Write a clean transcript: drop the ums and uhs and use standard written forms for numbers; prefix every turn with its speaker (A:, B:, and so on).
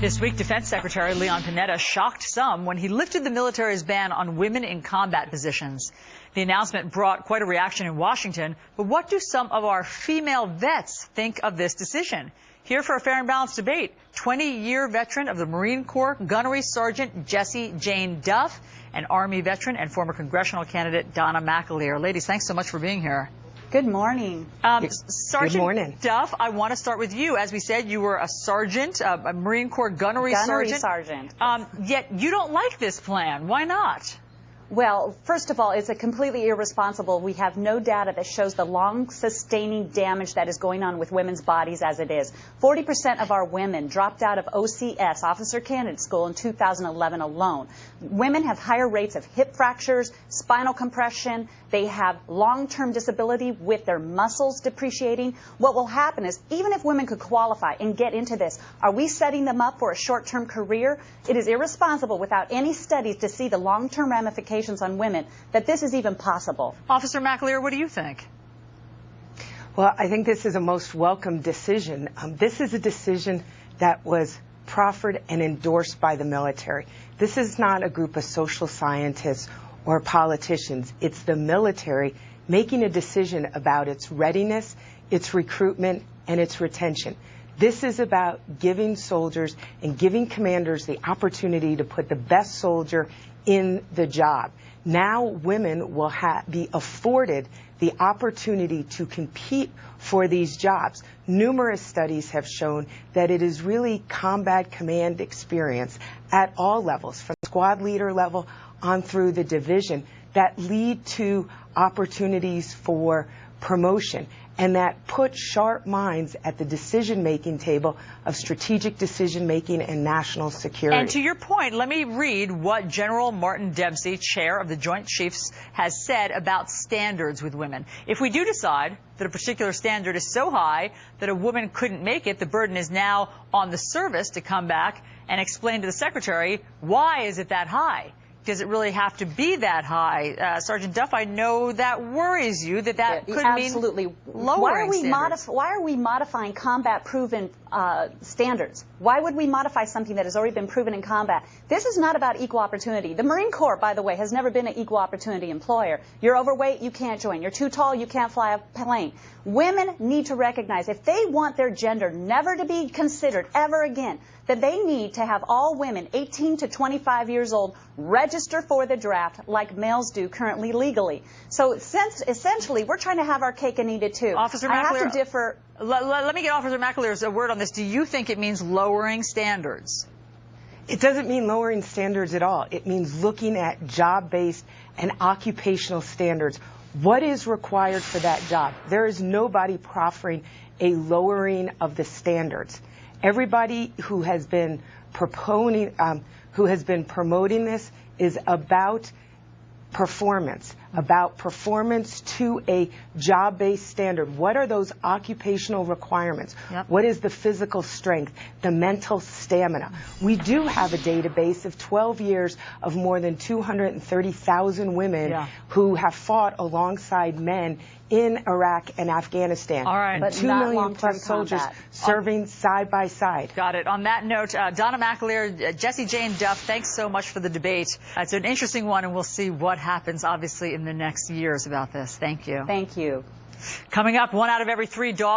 A: This week, Defense Secretary Leon Panetta shocked some when he lifted the military's ban on women in combat positions. The announcement brought quite a reaction in Washington, but what do some of our female vets think of this decision? Here for a fair and balanced debate, 20-year veteran of the Marine Corps, Gunnery Sergeant Jessie Jane Duff, and Army veteran and former congressional candidate Donna McAleer. Ladies, thanks so much for being here.
B: Good morning.
A: Sergeant
C: Good morning.
A: Duff, I want to start with you. As we said, you were a sergeant, a Marine Corps Gunnery Sergeant. Yet you don't like this plan. Why not?
B: Well, first of all, it's a completely irresponsible. We have no data that shows the long-sustaining damage that is going on with women's bodies as it is. 40% of our women dropped out of OCS, Officer Candidate School, in 2011 alone. Women have higher rates of hip fractures, spinal compression. They have long-term disability with their muscles depreciating. What will happen is, even if women could qualify and get into this, are we setting them up for a short-term career? It is irresponsible without any studies to see the long-term ramifications on women that this is even possible.
A: Officer McAleer, what do you think?
C: Well, I think this is a most welcome decision. This is a decision that was proffered and endorsed by the military. This is not a group of social scientists or politicians. It's the military making a decision about its readiness, its recruitment, and its retention. This is about giving soldiers and giving commanders the opportunity to put the best soldier in the job. Now women will be afforded the opportunity to compete for these jobs. Numerous studies have shown that it is really combat command experience at all levels, from squad leader level on through the division, that lead to opportunities for promotion, and that put sharp minds at the decision-making table of strategic decision-making and national security.
A: And to your point, let me read what General Martin Dempsey, chair of the Joint Chiefs, has said about standards with women. If we do decide that a particular standard is so high that a woman couldn't make it, the burden is now on the service to come back and explain to the Secretary, why is it that high? Does it really have to be that high? Sergeant Duff, I know that worries you, that could
B: absolutely
A: mean lowering standards.
B: Why are we modifying combat-proven standards? Why would we modify something that has already been proven in combat? This is not about equal opportunity. The Marine Corps, by the way, has never been an equal opportunity employer. You're overweight, you can't join. You're too tall, you can't fly a plane. Women need to recognize, if they want their gender never to be considered ever again, that they need to have all women 18 to 25 years old register for the draft like males do currently legally. So essentially, we're trying to have our cake and eat it too.
A: Officer McAleer, I have to differ. Let me get Officer McAleer's word on this. Do you think it means lowering standards?
C: It doesn't mean lowering standards at all. It means looking at job-based and occupational standards. What is required for that job? There is nobody proffering a lowering of the standards. Everybody who has been promoting this is about performance to a job-based standard. What are those occupational requirements? Yep. What is the physical strength, the mental stamina? We do have a database of 12 years of more than 230,000 women who have fought alongside men in Iraq and Afghanistan.
A: All right.
B: But
C: 2 million plus soldiers serving side by side.
A: Got it. On that note, Donna McAleer, Jessie Jane Duff, thanks so much for the debate. It's an interesting one, and we'll see what happens, obviously, in the next years about this. Thank you.
B: Thank you.
A: Coming up, 1 out of every 3 dogs